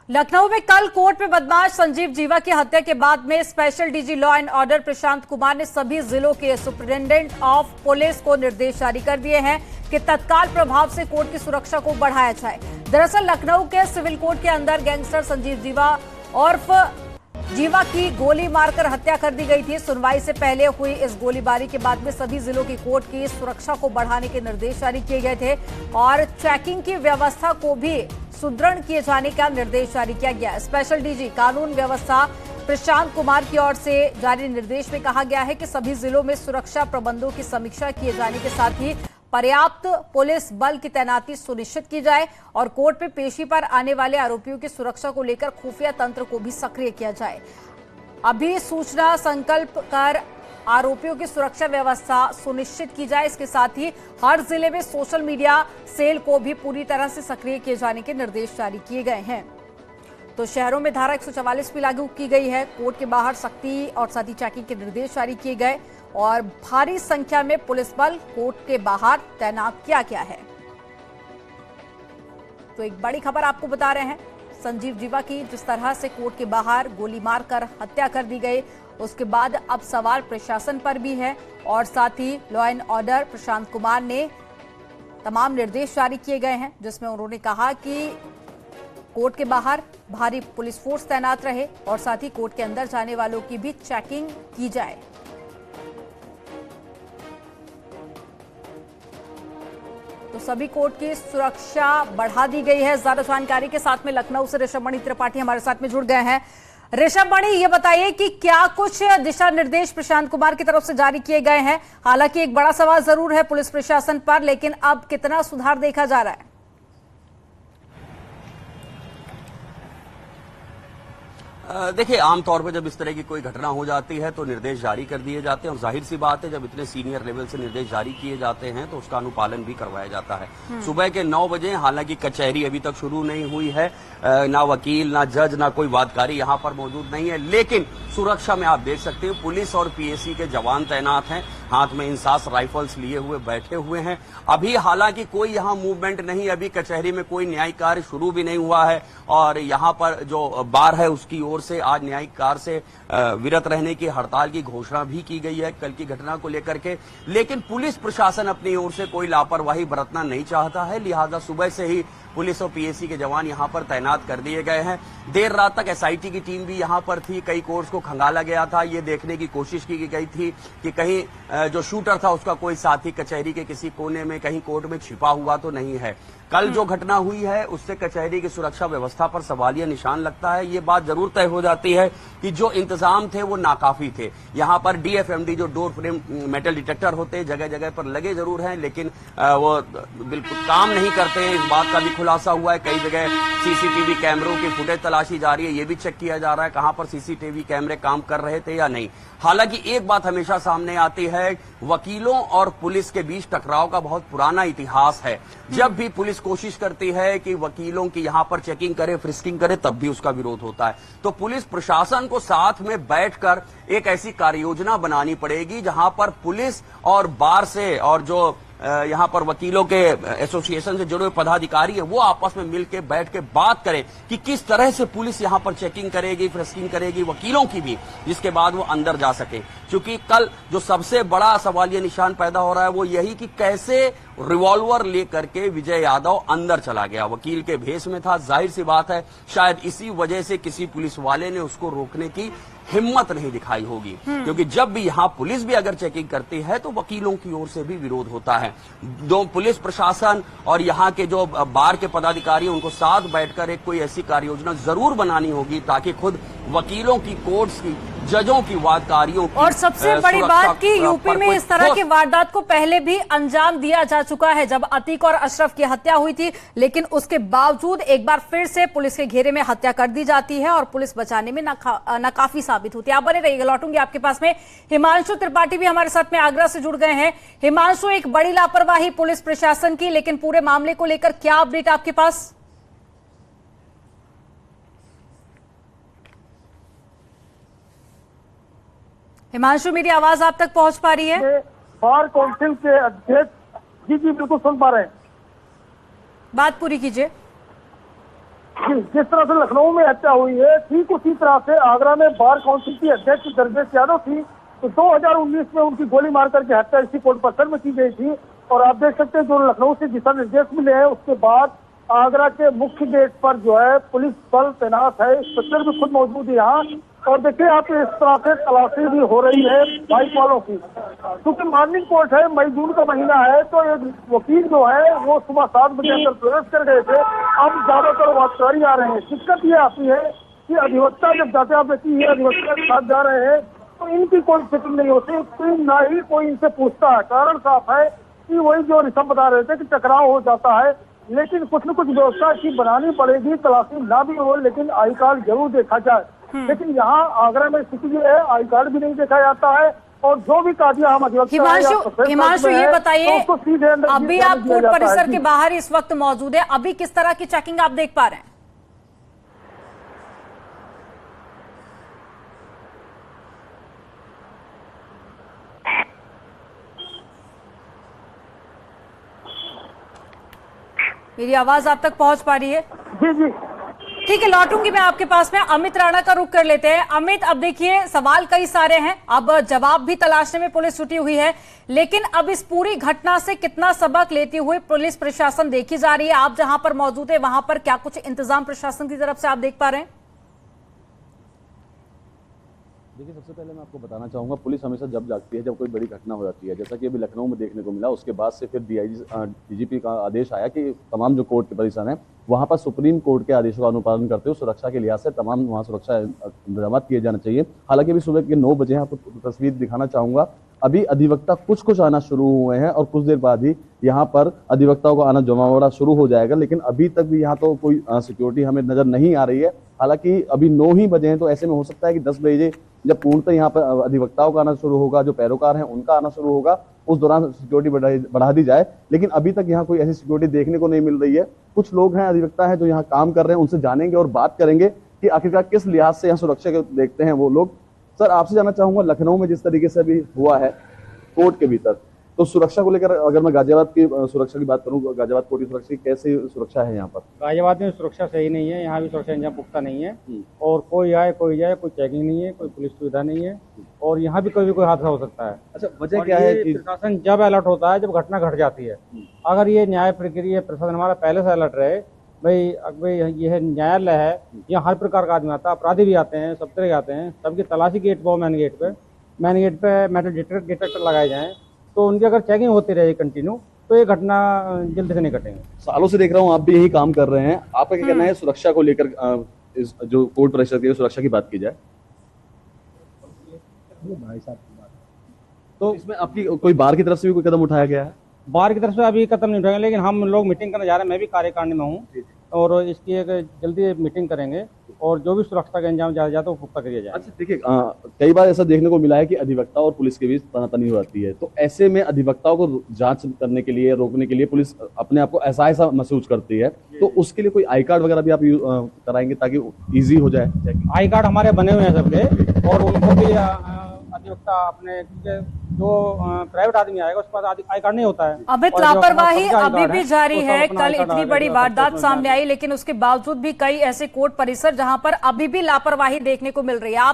लखनऊ में कल कोर्ट में बदमाश संजीव जीवा की हत्या के बाद में special DG law and order Prashant Kumar ने सभी जिलों के सुपरिटेंडेंट ऑफ पुलिस को निर्देश जारी कर दिए हैं कि तत्काल प्रभाव से कोर्ट की सुरक्षा को बढ़ाया जाए। दरअसल लखनऊ के सिविल कोर्ट के अंदर गैंगस्टर संजीव जीवा उर्फ जीवा की गोली मारकर हत्या कर दी गई थी। सुनवाई से पहले हुई इस गोलीबारी के बाद में सभी जिलों की कोर्ट की सुरक्षा को बढ़ाने के निर्देश जारी किए गए थे और चेकिंग की व्यवस्था को भी सुदृढ़ किए जाने का निर्देश जारी किया गया। स्पेशल डीजी कानून व्यवस्था प्रशांत कुमार की ओर से जारी निर्देश में कहा गया है कि सभी जिलों में सुरक्षा प्रबंधों की समीक्षा किए जाने के साथ ही पर्याप्त पुलिस बल की तैनाती सुनिश्चित की जाए और कोर्ट में पेशी पर आने वाले आरोपियों की सुरक्षा को लेकर खुफिया तंत्र को भी सक्रिय किया जाए। अभी सूचना संकल्प कर आरोपियों की सुरक्षा व्यवस्था सुनिश्चित की जाए। इसके साथ ही हर जिले में सोशल मीडिया सेल को भी पूरी तरह से सक्रिय किए जाने के निर्देश जारी किए गए हैं। तो शहरों में धारा 144 भी लागू की गई है। कोर्ट के बाहर सख्ती और साथ ही चेकिंग के निर्देश जारी किए गए और भारी संख्या में पुलिस बल कोर्ट के बाहर तैनात किया गया है। तो एक बड़ी खबर आपको बता रहे हैं, संजीव जीवा की जिस तरह से कोर्ट के बाहर गोली मारकर हत्या कर दी गई, उसके बाद अब सवाल प्रशासन पर भी है और साथ ही law and order Prashant Kumar ने तमाम निर्देश जारी किए गए हैं, जिसमें उन्होंने कहा कि कोर्ट के बाहर भारी पुलिस फोर्स तैनात रहे और साथ ही कोर्ट के अंदर जाने वालों की भी चेकिंग की जाए। तो सभी कोर्ट की सुरक्षा बढ़ा दी गई है। ज्यादा जानकारी के साथ में लखनऊ से ऋषभ मणि त्रिपाठी हमारे साथ में जुड़ गए हैं। ऋषभ मणि, ये बताइए कि क्या कुछ दिशा निर्देश प्रशांत कुमार की तरफ से जारी किए गए हैं? हालांकि एक बड़ा सवाल जरूर है पुलिस प्रशासन पर, लेकिन अब कितना सुधार देखा जा रहा है? देखिए, आमतौर पर जब इस तरह की कोई घटना हो जाती है तो निर्देश जारी कर दिए जाते हैं और जाहिर सी बात है जब इतने सीनियर लेवल से निर्देश जारी किए जाते हैं तो उसका अनुपालन भी करवाया जाता है। सुबह के 9 बजे, हालांकि कचहरी अभी तक शुरू नहीं हुई है, ना वकील, ना जज, ना कोई वादकारी यहाँ पर मौजूद नहीं है, लेकिन सुरक्षा में आप देख सकते हैं पुलिस और पीएसी के जवान तैनात हैं, हाथ में इंसास राइफल्स लिए हुए बैठे हुए हैं। अभी हालांकि कोई यहाँ मूवमेंट नहीं, अभी कचहरी में कोई न्यायिक कार्य शुरू भी नहीं हुआ है और यहाँ पर जो बार है उसकी ओर से आज न्यायिक कार्य से विरत रहने की हड़ताल की घोषणा भी की गई है कल की घटना को लेकर के। लेकिन पुलिस प्रशासन अपनी ओर से कोई लापरवाही बरतना नहीं चाहता है, लिहाजा सुबह से ही पुलिस और पीएसी के जवान यहां पर तैनात कर दिए गए हैं। देर रात तक एसआईटी की टीम भी यहां पर थी, कई कोर्ट्स को खंगाला गया था, ये देखने की कोशिश की गई थी कि कहीं जो शूटर था उसका कोई साथी कचहरी के किसी कोने में कहीं कोर्ट में छिपा हुआ तो नहीं है। कल जो घटना हुई है उससे कचहरी की सुरक्षा व्यवस्था पर सवालिया निशान लगता है। ये बात जरूर तय हो जाती है कि जो इंतजाम थे वो नाकाफी थे। यहाँ पर डीएफएमडी जो डोर फ्रेम मेटल डिटेक्टर होते जगह जगह पर लगे जरूर हैं, लेकिन वो बिल्कुल काम नहीं करते हैं। इस बात का भी खुलासा हुआ है। कई जगह सीसीटीवी कैमरों की फुटेज तलाशी जा रही है, ये भी चेक किया जा रहा है कहां पर सीसीटीवी कैमरे काम कर रहे थे या नहीं। हालांकि एक बात हमेशा सामने आती है, वकीलों और पुलिस के बीच टकराव का बहुत पुराना इतिहास है। जब भी पुलिस कोशिश करती है कि वकीलों की यहां पर चेकिंग करे, फ्रिस्किंग करे, तब भी उसका विरोध होता है। तो पुलिस प्रशासन को साथ में बैठकर एक ऐसी कार्ययोजना बनानी पड़ेगी जहां पर पुलिस और बार से और जो यहाँ पर वकीलों के एसोसिएशन से जुड़े हुए पदाधिकारी है वो आपस में मिलकर बैठ के बात करें कि किस तरह से पुलिस यहाँ पर चेकिंग करेगी, फ्रिस्किंग करेगी वकीलों की भी, जिसके बाद वो अंदर जा सके। क्योंकि कल जो सबसे बड़ा सवालिया निशान पैदा हो रहा है वो यही कि कैसे रिवॉल्वर लेकर के विजय यादव अंदर चला गया, वकील के भेष में था। जाहिर सी बात है शायद इसी वजह से किसी पुलिस वाले ने उसको रोकने की हिम्मत नहीं दिखाई होगी, क्योंकि जब भी यहाँ पुलिस भी अगर चेकिंग करती है तो वकीलों की ओर से भी विरोध होता है। दो पुलिस प्रशासन और यहाँ के जो बार के पदाधिकारी उनको साथ बैठकर एक कोई ऐसी कार्ययोजना जरूर बनानी होगी ताकि खुद वकीलों की, कोर्ट्स की, जजों की, वादकारियों की, और सबसे बड़ी बात कि यूपी में इस तरह की वारदात को पहले भी अंजाम दिया जा चुका है जब अतीक और अशरफ की हत्या हुई थी, लेकिन उसके बावजूद एक बार फिर से पुलिस के घेरे में हत्या कर दी जाती है और पुलिस बचाने में नाकाफी साबित होती है। आप बने रहिएगा, लौटूंगी आपके पास में। हिमांशु त्रिपाठी भी हमारे साथ में आगरा से जुड़ गए हैं। हिमांशु, एक बड़ी लापरवाही पुलिस प्रशासन की, लेकिन पूरे मामले को लेकर क्या अपडेट आपके पास? हिमांशु, मेरी आवाज आप तक पहुंच पा रही है? बार काउंसिल के अध्यक्ष जी बिल्कुल सुन पा रहे हैं, बात पूरी कीजिए। जी जी, जिस तरह से लखनऊ में हत्या हुई है, ठीक उसी तरह से आगरा में बार काउंसिल की अध्यक्ष दरवेश यादव थी, तो 2019 में उनकी गोली मार करके हत्या इसी कोर्ट परिसर में की गई थी। और आप देख सकते हैं जो लखनऊ से दिशा निर्देश मिले हैं, उसके बाद आगरा के मुख्य गेट पर जो है पुलिस बल तैनात है, इंस्पेक्टर भी खुद मौजूद है यहाँ। और देखिए आप इस तरह से तलाशी भी हो रही है बाइक वालों की, क्योंकि मॉर्निंग कोर्ट है, मई जून का महीना है, तो एक वकील जो है वो सुबह 7 बजे अंदर प्रवेश कर गए थे। अब ज्यादातर वापसी आ रहे हैं। दिक्कत ये आती है कि अधिवक्ता जब जाते आप देखिए अधिवक्ता के साथ जा रहे हैं तो इनकी कोई सेटिंग नहीं होती, कोई ना ही कोई इनसे पूछता है। कारण साफ है कि वही जो ऋषभ बता रहे थे कि टकराव हो जाता है, लेकिन कुछ न कुछ व्यवस्था की बनानी पड़ेगी, तलाशी ना भी हो लेकिन आई कार्ड जरूर देखा जाए। लेकिन यहाँ आगरा में स्थिति ये है, आई कार्ड भी नहीं देखा जाता है। और जो भी कादिया हम अधिवक्ता हिमांशु ये बताइए, तो सीधे अंदर अभी आप कोर्ट परिसर के बाहर इस वक्त मौजूद है, अभी किस तरह की चेकिंग आप देख पा रहे हैं? मेरी आवाज आप तक पहुंच पा रही है? जी जी ठीक है, लौटूंगी मैं आपके पास में। अमित राणा का रुख कर लेते हैं। अमित, अब देखिए सवाल कई सारे हैं, अब जवाब भी तलाशने में पुलिस जुटी हुई है, लेकिन अब इस पूरी घटना से कितना सबक लेती हुई पुलिस प्रशासन देखी जा रही है? आप जहां पर मौजूद है वहां पर क्या कुछ इंतजाम प्रशासन की तरफ से आप देख पा रहे हैं? देखिए, सबसे पहले मैं आपको बताना चाहूँगा, पुलिस हमेशा जब जागती है जब कोई बड़ी घटना हो जाती है, जैसा कि अभी लखनऊ में देखने को मिला। उसके बाद से फिर डीजीपी का आदेश आया कि तमाम जो कोर्ट के परिसर हैं वहाँ पर सुप्रीम कोर्ट के आदेशों का अनुपालन करते हुए सुरक्षा के लिहाज से तमाम वहाँ सुरक्षा इंतजाम किए जाने चाहिए। हालांकि अभी सुबह के 9 बजे आपको तस्वीर दिखाना चाहूँगा, अभी अधिवक्ता कुछ आना शुरू हुए हैं और कुछ देर बाद ही यहाँ पर अधिवक्ताओं का आना जमावड़ा शुरू हो जाएगा। लेकिन अभी तक भी यहाँ तो कोई सिक्योरिटी हमें नजर नहीं आ रही है। हालांकि अभी 9 ही बजे हैं, तो ऐसे में हो सकता है कि 10 बजे जब पूर्णतः यहाँ पर अधिवक्ताओं का आना शुरू होगा, जो पैरोकार हैं उनका आना शुरू होगा, उस दौरान सिक्योरिटी बढ़ा दी जाए। लेकिन अभी तक यहाँ कोई ऐसी सिक्योरिटी देखने को नहीं मिल रही है। कुछ लोग हैं, अधिवक्ता हैं जो यहाँ काम कर रहे हैं, उनसे जानेंगे और बात करेंगे कि आखिरकार किस लिहाज से यहाँ सुरक्षा को देखते हैं वो लोग। सर, आपसे जानना चाहूंगा, लखनऊ में जिस तरीके से अभी हुआ है कोर्ट के भीतर, तो सुरक्षा को लेकर अगर मैं गाजियाबाद की सुरक्षा की बात करूं, गाजियाबाद कोर्ट की सुरक्षा की कैसी सुरक्षा है यहाँ पर? गाजियाबाद में सुरक्षा सही नहीं है, यहाँ भी सुरक्षा इंतजाम पुख्ता नहीं है। और कोई आए कोई जाए, कोई चेकिंग नहीं है, कोई पुलिस सुविधा नहीं है, और यहाँ भी कोई हादसा हो सकता है। अच्छा, वजह क्या है कि प्रशासन जब अलर्ट होता है जब घटना घट जाती है। अगर ये न्याय प्रक्रिया प्रशासन हमारा पहले से अलर्ट रहे, भाई यह न्यायालय है, यहाँ हर प्रकार का आदमी आता है, अपराधी भी आते हैं, सब तरह के आते हैं, सबकी तलाशी गेट पर, मेन गेट पे मेटल डिटेक्टर लगाए जाएं, तो उनकी अगर चेकिंग होती रहे कंटिन्यू, तो ये घटना जल्दी से नहीं घटेंगे। सालों से देख रहा हूँ आप भी यही काम कर रहे हैं, आपका क्या कहना है सुरक्षा को लेकर? इस जो कोर्ट परिसर की सुरक्षा की बात की जाए तो इसमें आपकी कोई बार की तरफ से भी कोई कदम उठाया गया है? बार की तरफ से अभी कदम नहीं उठाएंगे, लेकिन हम लोग मीटिंग करने जा रहे हैं, मैं भी कार्यकारिणी में हूँ, और इसकी एक जल्दी मीटिंग करेंगे और जो भी सुरक्षा का इंतजाम जाया जाए तो पुख्ता किया जाए। अच्छा, देखिए, कई बार ऐसा देखने को मिला है कि अधिवक्ता और पुलिस के बीच तनातनी हो जाती है, तो ऐसे में अधिवक्ताओं को जांच करने के लिए, रोकने के लिए पुलिस अपने आप को ऐसा महसूस करती है, तो उसके लिए कोई आई कार्ड वगैरह भी आप कराएंगे ताकि ईजी हो जाए? आई कार्ड हमारे बने हुए हैं सबके, और उनको भी अधिवक्ता अपने, जो प्राइवेट आदमी आएगा उसके पास आई कार्ड नहीं होता है। अमित, लापरवाही अभी भी जारी है। कल इतनी बड़ी वारदात सामने आई, लेकिन उसके बावजूद भी कई ऐसे कोर्ट परिसर जहां पर अभी भी लापरवाही देखने को मिल रही है। आप